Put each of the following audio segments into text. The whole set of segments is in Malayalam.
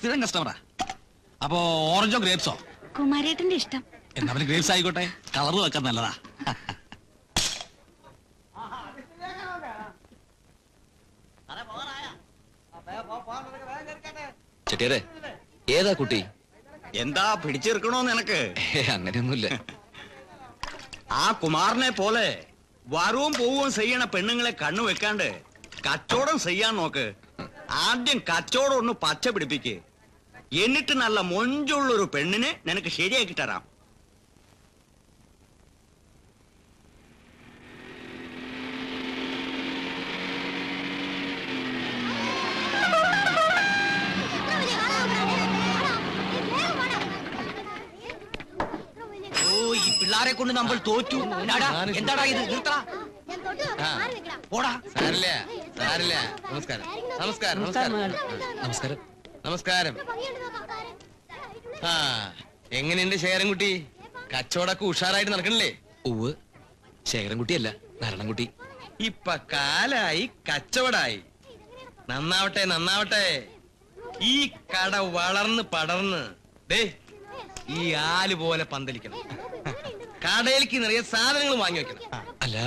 സ്ഥിരം കസ്റ്റമറാ. അപ്പോ ഓറഞ്ചോ ഗ്രേപ്സോ? കുമാരേട്ടന്റെ ഇഷ്ടം. എന്നാ പിന്നെ ഗ്രേപ്സ് ആയിക്കോട്ടെ, കളറ് വെക്കാൻ നല്ലതാ. ചെട്ടിയാരെ, ഏതാ കുട്ടി? എന്താ പിടിച്ചെടുക്കണോന്ന് എനക്ക്? അങ്ങനെയൊന്നുമില്ല. ആ കുമാറിനെ പോലെ വരവും പോവും ചെയ്യണ പെണ്ണുങ്ങളെ കണ്ണു വെക്കാണ്ട് കച്ചവടം ചെയ്യാൻ നോക്ക്. ആദ്യം കച്ചവടം ഒന്ന് പച്ച പിടിപ്പിക്ക്. എന്നിട്ട് നല്ല മൊഞ്ചുള്ളൊരു പെണ്ണിനെ നിനക്ക് ശരിയാക്കി തരാം. ഈ പിള്ളാരെ കൊണ്ട് നമ്മൾ തോറ്റു. എന്താടാ ഇത്? നമസ്കാരം നമസ്കാരം നമസ്കാരം നമസ്കാരം നമസ്കാരം. ആ, എങ്ങനെയുണ്ട് ശേഖരൻകുട്ടി? കച്ചവടമൊക്കെ ഉഷാറായിട്ട് നടക്കണില്ലേ? ഉവ്, ശേഖരൻകുട്ടിയല്ല, നാരായണൻകുട്ടി. ഇപ്പൊ കാലായി, കച്ചവടായി. നന്നാവട്ടെ നന്നാവട്ടെ. ഈ കട വളർന്ന് പടർന്ന് ദേ ഈ ആല് പോലെ പന്തലിക്കണം. കടയിലേക്ക് നിറയെ സാധനങ്ങൾ വാങ്ങി വെക്കണം. അല്ല,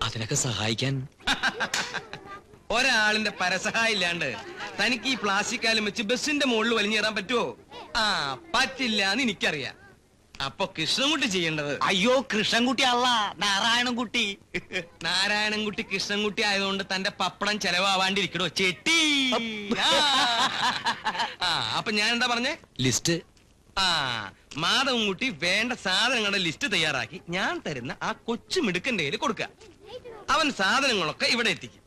അതിനൊക്കെ സഹായിക്കാൻ ഒരാളിന്റെ പരസഹായം ഇല്ലാണ്ട് തനിക്ക് ഈ പ്ലാസ്റ്റിക് കാലം വെച്ച് ബസിന്റെ മുകളിൽ വലിഞ്ഞേറാൻ പറ്റുമോ? ആ, പറ്റില്ല എന്ന് എനിക്കറിയാം. അപ്പൊ കൃഷ്ണൻകുട്ടി ചെയ്യേണ്ടത്... അയ്യോ, കൃഷ്ണൻകുട്ടി അല്ല, നാരായണൻകുട്ടി. നാരായണൻകുട്ടി കൃഷ്ണൻകുട്ടി ആയതുകൊണ്ട് തന്റെ പപ്പടം ചെലവാവാണ്ടിരിക്കണോ ചെട്ടി? ആ, അപ്പൊ ഞാൻ എന്താ പറഞ്ഞേ? ലിസ്റ്റ്. ആ, മാധവൻകുട്ടി വേണ്ട സാധനങ്ങളുടെ ലിസ്റ്റ് തയ്യാറാക്കി ഞാൻ തരുന്ന ആ കൊച്ചു മിടുക്കന്റെ കയ്യിൽ കൊടുക്കുക. അവൻ സാധനങ്ങളൊക്കെ ഇവിടെ എത്തിക്കും.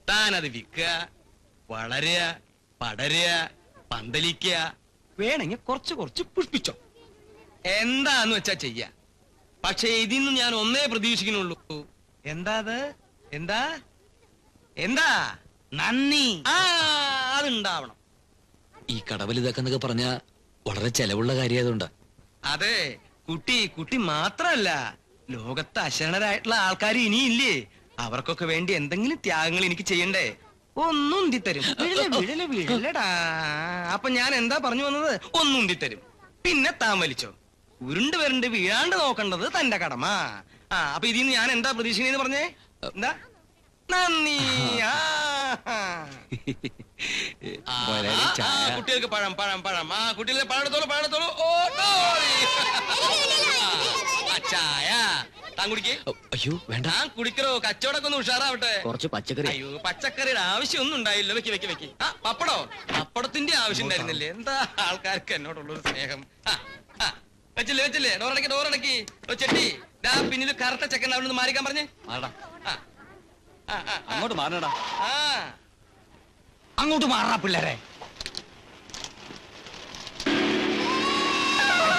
താനത് വിൽക്കുക, വളരുക, പടരുക, പന്തലിക്കുക, വേണമെങ്കിൽ കുറച്ച് കുറച്ച് പുഷ്പിച്ചോ. എന്താന്ന് വെച്ചാ ചെയ്യ. പക്ഷെ ഇതിന്ന് ഞാൻ ഒന്നേ പ്രതീക്ഷിക്കുന്നുള്ളൂ. എന്താ അത്? എന്താ എന്താ? നന്ദി. ആ, അതുണ്ടാവണം. ഈ കടവലിതാക്കെന്നൊക്കെ പറഞ്ഞ വളരെ ചെലവുള്ള കാര്യമായതുകൊണ്ടാ. അതെ, കുട്ടി മാത്രല്ല, ലോകത്ത് അശരണരായിട്ടുള്ള ആൾക്കാർ ഇനിയില്ലേ? അവർക്കൊക്കെ വേണ്ടി എന്തെങ്കിലും ത്യാഗങ്ങൾ എനിക്ക് ചെയ്യണ്ടേ? ഒന്നും ഉന്തിത്തരും. വീഴലടാ. അപ്പൊ ഞാൻ എന്താ പറഞ്ഞു വന്നത്? ഒന്നും ഉന്തിത്തരും. പിന്നെ താൻ വലിച്ചോ. ഉരുണ്ട് വരണ്ട് വീഴാണ്ട് നോക്കേണ്ടത് തന്റെ കടമ. ആ, അപ്പൊ ഇതിന്ന് ഞാൻ എന്താ പ്രതീക്ഷിക്കുന്നതെന്ന് പറഞ്ഞേ? എന്താ? നന്ദി. കുട്ടികൾക്ക് പഴം പഴം പഴം. ആ, കുട്ടികൾക്ക് പഴം എടുത്തോളൂ. ചായ താൻ കുടിക്കേ. അയ്യോ വേണ്ട, താൻ കുടിക്കറോ. കച്ചവടമൊക്കെ ഒന്ന് ഉഷാറാവട്ടെ. കുറച്ച് പച്ചക്കറി. അയ്യോ, പച്ചക്കറിയുടെ ആവശ്യമൊന്നും ഉണ്ടായില്ലോ. വെക്കി. ആ, പപ്പടോ? പപ്പടത്തിന്റെ ആവശ്യം ഉണ്ടായിരുന്നില്ലേ? എന്താ ആൾക്കാർക്ക് എന്നോടുള്ളൊരു സ്നേഹം. വെച്ചില്ലേ? ഡോറടക്കി. ചെട്ടി, പിന്നിൽ കറുത്ത ചെക്കൻ അവിടെ നിന്ന് മാറിക്കാൻ പറഞ്ഞേ. അങ്ങോട്ട് മാറണടാ. അങ്ങോട്ട് മാറാ പിള്ളേരെ.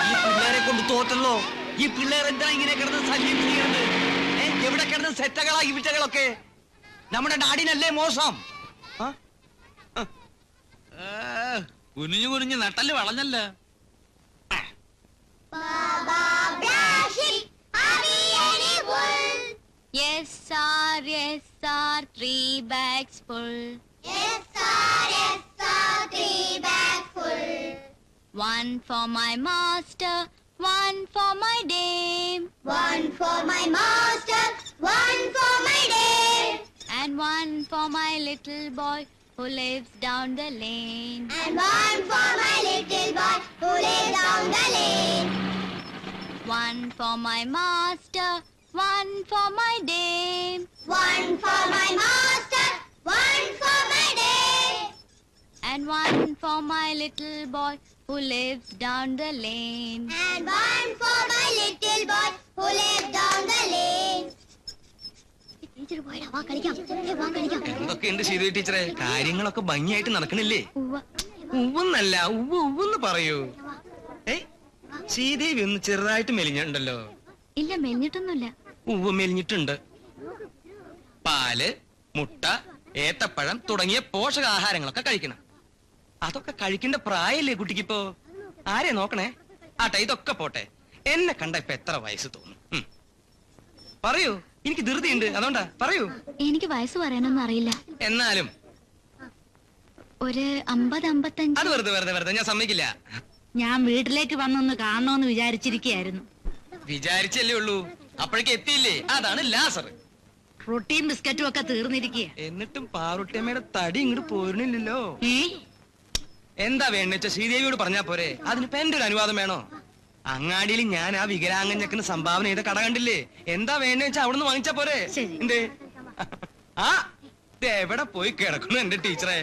ഈ പിള്ളേരെ കൊണ്ട് തോറ്റല്ലോ. ഈ പിള്ളേർ എന്താ ഇങ്ങനെ കിടന്ന് ശല്യം ചെയ്യണത്? എവിടെ കിടന്ന് സെറ്റകളാ ഈ വിറ്റകളൊക്കെ? നമ്മുടെ നാടിനല്ലേ മോശം? കുനിഞ്ഞു നട്ടല് വളഞ്ഞല്ല. Yes sir, 3 bags full. Yes sir, 3 bags full. One for my master, one for my dame. One for my master, one for my dame. And one for my little boy who lives down the lane. And one for my little boy who lives down the lane. One for my master, one for my dame. One for my master, one for my dame. And one for my little boy who lives down the lane. And one for my little boy who lives down the lane. എന്തൊക്കെയുണ്ട് ശീതേ ടീച്ചറെ? കാര്യങ്ങളൊക്കെ ഭംഗിയായിട്ട് നടക്കണില്ലേ? ഉവ്വെന്നല്ല, ഉവ്വെന്ന് പറയൂ. ശ്രീദേവി ഒന്ന് ചെറുതായിട്ട് മെലിഞ്ഞുണ്ടല്ലോ. ഇല്ല, മെലിഞ്ഞിട്ടൊന്നുമില്ല. ഉവ്വ് മെലിഞ്ഞിട്ടുണ്ട്. പാല്, മുട്ട, ഏത്തപ്പഴം തുടങ്ങിയ പോഷകാഹാരങ്ങളൊക്കെ കഴിക്കണം. അതൊക്കെ കഴിക്കേണ്ട പ്രായല്ലേ കുട്ടിക്കിപ്പോ? ആരെ നോക്കണേ? ആട്ടെ, ഇതൊക്കെ പോട്ടെ. എന്നെ കണ്ട ഇപ്പൊ എത്ര വയസ്സ് തോന്നും? പറയൂ, എനിക്ക് ധൃതിയുണ്ട്, അതുകൊണ്ടാ. പറയൂ. എനിക്ക് വയസ്സ് പറയാനൊന്നും അറിയില്ല. എന്നാലും ഒരു 50-55. അത് വെറുതെ ഞാൻ സമ്മതിക്കില്ല. ഞാൻ വീട്ടിലേക്ക് വന്നൊന്ന് കാണണോന്ന് വിചാരിച്ചിരിക്കുകയായിരുന്നു. വിചാരിച്ചല്ലേ ഉള്ളൂ, അപ്പോഴേക്ക് എത്തിയില്ലേ? അതാണ് ലാസർ. റൊട്ടിയും ബിസ്ക്കറ്റും ഒക്കെ തീർന്നിരിക്കുക. എന്നിട്ടും പാറുട്ടിയമ്മയുടെ തടി ഇങ്ങോട്ട് പോരുന്നില്ലല്ലോ. എന്താ വേണ്ടെച്ച ശ്രീദേവിയോട് പറഞ്ഞാ പോരെ? അതിനിപ്പോ എന്റെ ഒരു അനുവാദം വേണോ? അങ്ങാടിയിൽ ഞാൻ ആ വികലാംഗഞ്ഞക്കിന് സംഭാവന ചെയ്ത കട കണ്ടില്ലേ? എന്താ വേണ്ടെന്ന് വെച്ചാ അവിടുന്ന് വാങ്ങിച്ചാ പോരെ? എന്തേ ആ എവിടെ പോയി കിടക്കുന്നു എന്റെ ടീച്ചറെ?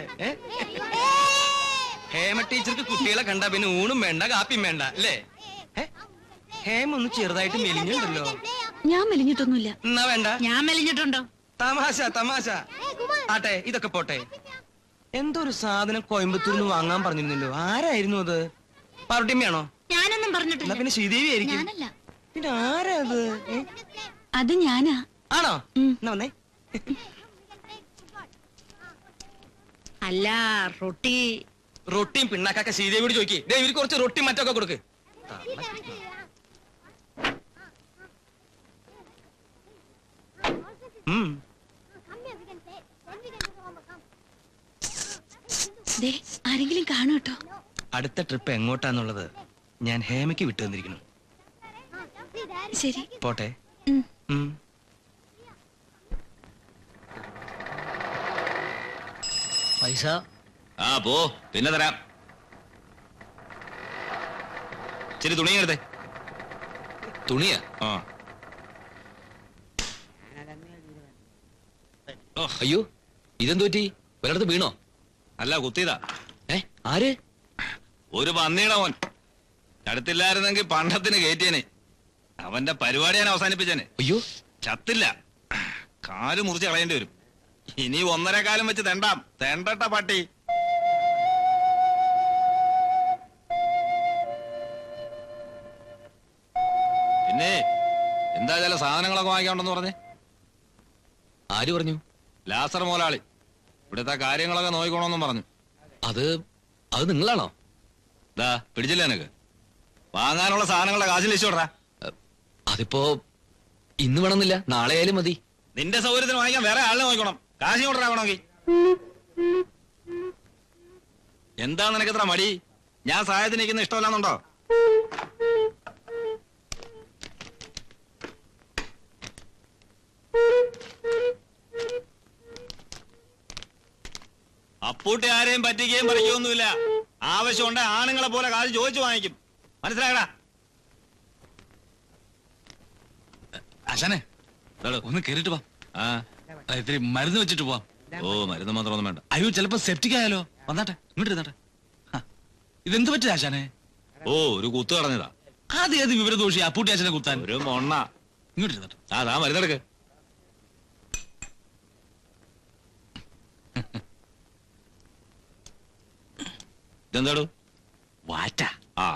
ഹേമ ടീച്ചർക്ക് കുട്ടികളെ കണ്ടാ പിന്നെ ഊണും വേണ്ട കാപ്പിയും വേണ്ട അല്ലേ? ഹേമ ഒന്ന് ചെറുതായിട്ട് മെലിഞ്ഞുണ്ടല്ലോ. ഞാൻ മെലിഞ്ഞിട്ടൊന്നുമില്ല. എന്നാ വേണ്ട. ഞാൻ മെലിഞ്ഞിട്ടുണ്ടോ? തമാശ. ആട്ടെ, ഇതൊക്കെ പോട്ടെ. എന്തോ ഒരു സാധനം കോയമ്പത്തൂരിൽ നിന്ന് വാങ്ങാൻ പറഞ്ഞിരുന്നല്ലോ. ആരായിരുന്നു അത്? പാറുട്ടിയമ്മയാണോ? ഞാനൊന്നും പറഞ്ഞിട്ടില്ല. പിന്നെ ശ്രീദേവി ആയിരിക്കും. ഞാനല്ല. പിന്നെ ആരാ അത്? അത് ഞാനാ. ആണോ? എന്നാ വന്നേ. അല്ല, റൊട്ടിയും പിണ്ണാക്കൊക്കെ ശ്രീദേവിയോട് ചോദിക്കേ. ഇവർക്ക് കുറച്ച് റൊട്ടി മറ്റൊക്കെ കൊടുക്ക്. ആരെങ്കിലും കാണും കേട്ടോ. അടുത്ത ട്രിപ്പ് എങ്ങോട്ടാന്നുള്ളത് ഞാൻ ഹേമയ്ക്ക് വിട്ടു തന്നിരിക്കുന്നു. ശരി, പോട്ടെ. പൈസ ആ പോ, പിന്നെ തരാം. ശരി, തുണി എടുത്തേ. തുണിയാ? ആ അയ്യോ, ഇതെന്തു പറ്റി? ഒരിടത്ത് വീണോ? അല്ല, കുത്തിയതാ. ആര്? ഒരു പന്നിയുടെ മോൻ. അടുത്തില്ലായിരുന്നെങ്കിൽ പണ്ടത്തിന് കയറ്റിയനെ. അവന്റെ പരിപാടി ഞാൻ അവസാനിപ്പിച്ചേനെ. അയ്യോ, ചത്തില്ല, കാല് മുറിച്ച് കളയേണ്ടി വരും. ഇനി 1.5 കാലം വെച്ച് തെണ്ടട്ട പട്ടി. പിന്നെ എന്താ ചില സാധനങ്ങളൊക്കെ വാങ്ങിക്കാണ്ടെന്ന് പറഞ്ഞേ? ആര് പറഞ്ഞു? ലാസർ മോലാളി ഇവിടുത്തെ കാര്യങ്ങളൊക്കെ നോക്കിക്കോണമെന്നും പറഞ്ഞു. അത് നിങ്ങളാണോ? ദാ പിടിച്ചില്ല എനക്ക്. വാങ്ങാനുള്ള സാധനങ്ങളുടെ കാശ് ലിസ്റ്റ് കൊടുറാ. അതിപ്പോ ഇന്ന് വേണമെന്നില്ല, നാളെ ആയാലും മതി. നിന്റെ സൗകര്യത്തിന് വാങ്ങിക്കാൻ വേറെ ആളിനെ നോക്കണം. കാശ് കൊടുറാ വേണമെങ്കിൽ. എന്താ നിനക്കെത്ര മടി? ഞാൻ സഹായത്തിന് നിൽക്കുന്ന ഇഷ്ടമല്ലാന്നുണ്ടോ? അപ്പൂട്ടി ആരെയും പറ്റിക്കുകയും പറിക്കുകയൊന്നുമില്ല. ആവശ്യമുണ്ട് ആണുങ്ങളെ പോലെ കാശ് ചോദിച്ചു വാങ്ങിക്കും. മനസ്സിലായടാ? ആശാനെ, ഒന്ന് കേറിട്ട് വാ. ഇത്തിരി മരുന്ന് വെച്ചിട്ട് പോവാം. ഓ, മരുന്ന് മാത്രമൊന്നും വേണ്ട. അയ്യോ, ചിലപ്പോ സെപ്റ്റിക് ആയാലോ. വന്നാട്ടെ, ഇങ്ങോട്ട് ഇരുന്നാട്ടെ. ഇതെന്ത് പറ്റില്ല ആശാനെ? ഓ, ഒരു കുത്തു കളഞ്ഞതാ. ഏത് വിവരദോഷി അപ്പൂട്ടി ആശാനെ കുത്താൻ? ഒരു മൊണ്ണ. ഇങ്ങോട്ട് ഇരുന്നാട്ടെ. അതാ മരുന്നെടുക്ക്. ഇതെന്താടു? വാറ്റ. ആ,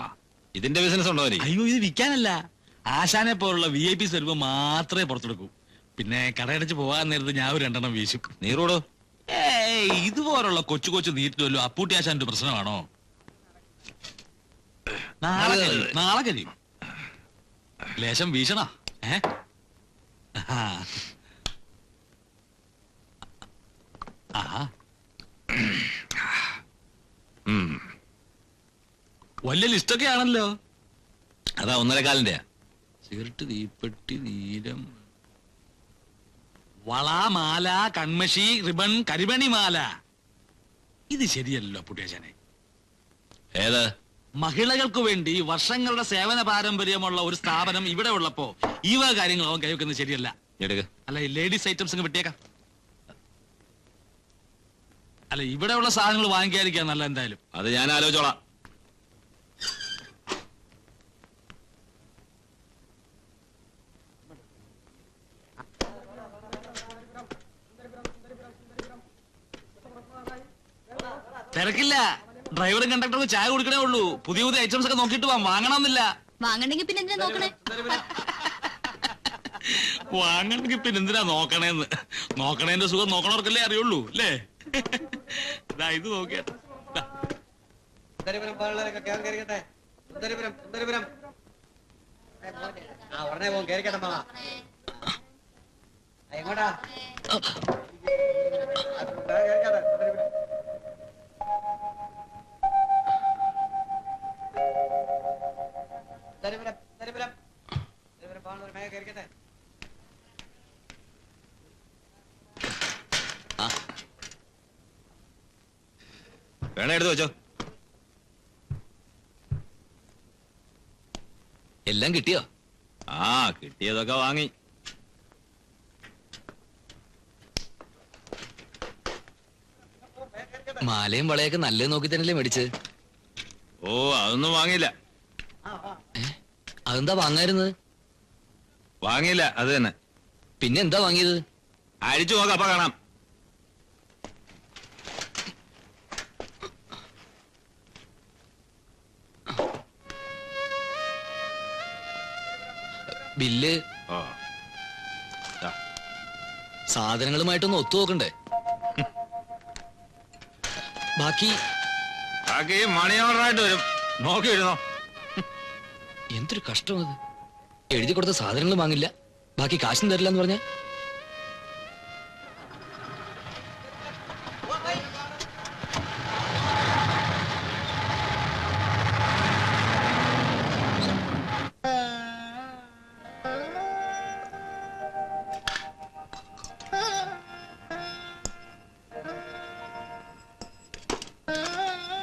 ഇതിന്റെ ബിസിനസ് ഉണ്ടോ? അയ്യോ, ഇത് വിൽക്കാനല്ല. ആശാനെ പോലുള്ള VIP സ്വരൂപ് മാത്രമേ പുറത്തെടുക്കൂ. പിന്നെ കടയടച്ച് പോകാൻ നേരത്ത് ഞാൻ ഒരു 2 വീശും. നീറോടോ? ഇതുപോലുള്ള കൊച്ചു നീറ്റിലല്ലോ അപ്പൂട്ടി ആശാന്റെ പ്രശ്നമാണോ? നാളെ കഴിയും. ലേശം വീശണ. വലിയ ലിസ്റ്റൊക്കെ ആണല്ലോ. അതാ 1.5 കാലിന്റെ. സിഗരറ്റ്, തീപ്പെട്ടി, നീലം, വള, മാല, കൺമഷി, റിബൺ, കരിമണി മാല. ഇത് ശരിയല്ലോ പുട്ടിയാശാനെ. ഏത്? മഹിളകൾക്ക് വേണ്ടി വർഷങ്ങളുടെ സേവന പാരമ്പര്യമുള്ള ഒരു സ്ഥാപനം ഇവിടെ ഉള്ളപ്പോ ഈ വക കാര്യങ്ങൾ അവൻ കൈവെക്കുന്നത് ശരിയല്ല. അല്ല, ഈ ലേഡീസ് ഐറ്റംസ് അങ്ങ് വിട്ടേക്കാം. അല്ല, ഇവിടെയുള്ള സാധനങ്ങൾ വാങ്ങിക്കാതിരിക്കാൻ നല്ല. എന്തായാലും അത് ഞാൻ ആലോചിച്ചോളാം. തിരക്കില്ല. ഡ്രൈവറും കണ്ടക്ടറും ചായ കൊടുക്കണേ ഉള്ളൂ. പുതിയ ഐറ്റംസ് ഒക്കെ നോക്കിയിട്ട് വാങ്ങണമെന്നില്ല. വാങ്ങണമെങ്കിൽ പിന്നെ എന്തിനാ നോക്കണേ? വാങ്ങണമെങ്കിൽ പിന്നെ എന്തിനാ നോക്കണേന്ന്? നോക്കണേന്റെ സുഖം നോക്കണവർക്കല്ലേ അറിയുള്ളൂ, അല്ലേ? ഇത് നോക്കിയാട്ടെ. വേണ എടുത്തു വെച്ചോ. എല്ലാം കിട്ടിയോ? ആ കിട്ടിയതൊക്കെ വാങ്ങി. മാലയും വളയൊക്കെ നല്ലത് നോക്കി തന്നെയല്ലേ മേടിച്ച്? ഓ അതൊന്നും വാങ്ങിയില്ല. അതെന്താ വാങ്ങായിരുന്നത്? വാങ്ങിയില്ല അത് തന്നെ. പിന്നെ എന്താ വാങ്ങിയത്? അഴിച്ചു നോക്കാം അപ്പൊ കാണാം. ബില്ല് ഓ സാധനങ്ങളുമായിട്ടൊന്ന് ഒത്തു നോക്കണ്ടേ? ബാക്കി ബാക്കി മണി ഓർഡറായിട്ട് വരും, നോക്കി വരുന്നോ. എന്തൊരു കഷ്ടം അത്. എഴുതി കൊടുത്ത സാധനങ്ങൾ വാങ്ങില്ല, ബാക്കി കാശും തരില്ല എന്ന് പറഞ്ഞ.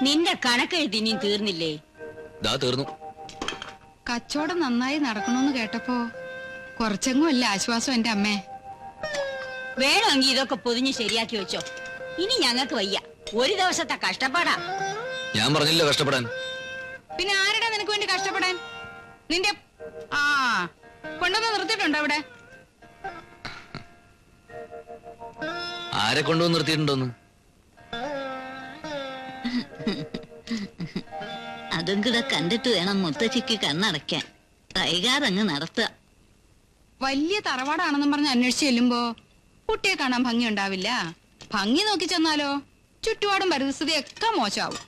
നിന്റെ കണക്കെഴുതി നീ തീർന്നില്ലേ? ദാ തീർന്നു. കച്ചവടം നന്നായി നടക്കണമെന്ന് കേട്ടപ്പോ കുറച്ചെങ്ങും അല്ല ആശ്വാസം എന്റെ അമ്മേ. വേണമെങ്കിൽ ഇതൊക്കെ പൊതിഞ്ഞ് ശരിയാക്കി വെച്ചോ. ഇനി ഞങ്ങൾക്ക് വയ്യ, ഒരു ദിവസത്തെ കഷ്ടപ്പാടാ. ഞാൻ പറഞ്ഞില്ല കഷ്ടപ്പെടാൻ. പിന്നെ ആരുടെ നിനക്ക് വേണ്ടി കഷ്ടപ്പെടാൻ? നിന്റെ ആ കൊണ്ടുവന്ന് നിർത്തിയിട്ടുണ്ടോ അവിടെ? ആരെ കൊണ്ടുവന്ന് നിർത്തിയിട്ടുണ്ടോന്ന്? അതും കൂടെ കണ്ടിട്ട് വേണം മുത്തച്ഛിക്ക് കണ്ണടയ്ക്കാൻ. കൈകാതങ്ങ് നടത്തുക. വലിയ തറവാടാണെന്നും പറഞ്ഞ് അന്വേഷിച്ച് ചെല്ലുമ്പോ കുട്ടിയെ കാണാൻ ഭംഗി ഉണ്ടാവില്ല. ഭംഗി നോക്കി ചെന്നാലോ ചുറ്റുപാടും പരിസ്ഥിതിയൊക്കെ മോശമാവും.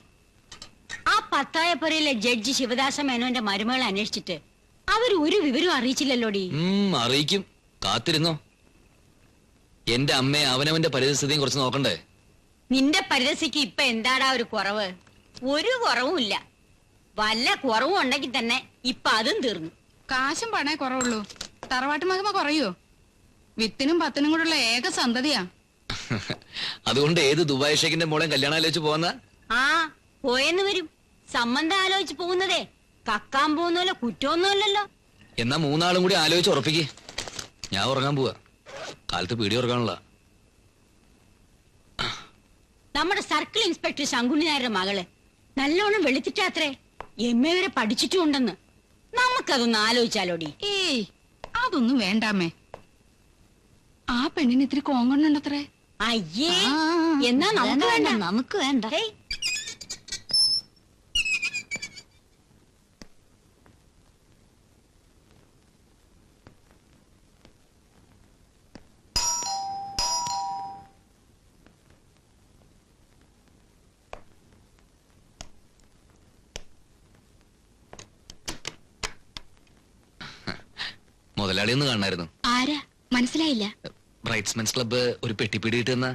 ആ പത്തായപ്പുരയിലെ ജഡ്ജി ശിവദാസ മേനോന്റെ മരുമകളെ അന്വേഷിച്ചിട്ട് അവർ ഒരു വിവരവും അറിയിച്ചില്ലല്ലോടി. അറിയിക്കും, കാത്തിരുന്നോ. എന്റെ അമ്മയെ അവനവന്റെ പരിസ്ഥിതിയും കുറച്ച് നോക്കണ്ടേ? നിന്റെ പരിരസിക്ക് ഇപ്പൊ എന്താടാ ഒരു കുറവ്? ഒരു കുറവുമില്ല. വല്ല കുറവും ഉണ്ടെങ്കിൽ തന്നെ ഇപ്പൊ അതും തീർന്നു. കാശും പണേ കുറവുള്ളൂ, തറവാട്ട് മഹിമ കുറയോ? വിത്തിനും പത്തിനും കൂടെയുള്ള ഏക സന്തതിയാ. അതുകൊണ്ട് ഏത് ദുബായ് ഷേഖിന്റെ മോളെ കല്യാണം ആലോചിച്ച് പോകുന്ന? ആ പോയെന്ന് വരും. സംബന്ധം ആലോചിച്ച് പോകുന്നതേ കക്കാൻ പോകുന്നല്ലോ കുറ്റമൊന്നുമല്ലല്ലോ. എന്നാ മൂന്നാളും കൂടി ആലോചിച്ച് ഉറപ്പിക്ക്. ഞാൻ ഉറങ്ങാൻ പോവാ, കാലത്ത് പീടി ഉറങ്ങാനുള്ള. നമ്മുടെ സർക്കിൾ ഇൻസ്പെക്ടർ ശങ്കുണ്ണി നായരുടെ മകള് നല്ലോണം വെളുത്തിട്ടാത്രേ. MA വരെ പഠിച്ചിട്ടുണ്ടെന്ന്. നമുക്കതൊന്ന് ആലോചിച്ചാലോടി. ഏയ് അതൊന്നും വേണ്ടാമേ. ആ പെണ്ണിന് ഇത്തിരി കോങ്കണ്ണുണ്ടത്രേ. അയ്യേ, എന്നാ നമുക്ക് വേണ്ട. നമുക്ക് വേണ്ട. മുതലാളി ഒന്ന് കാണായിരുന്നു. ആരാ മനസ്സിലായില്ല? ബ്രൈറ്റ്സ്മെൻസ് ക്ലബ്ബ് ഒരു പെട്ടിപ്പിടി കിട്ടുന്ന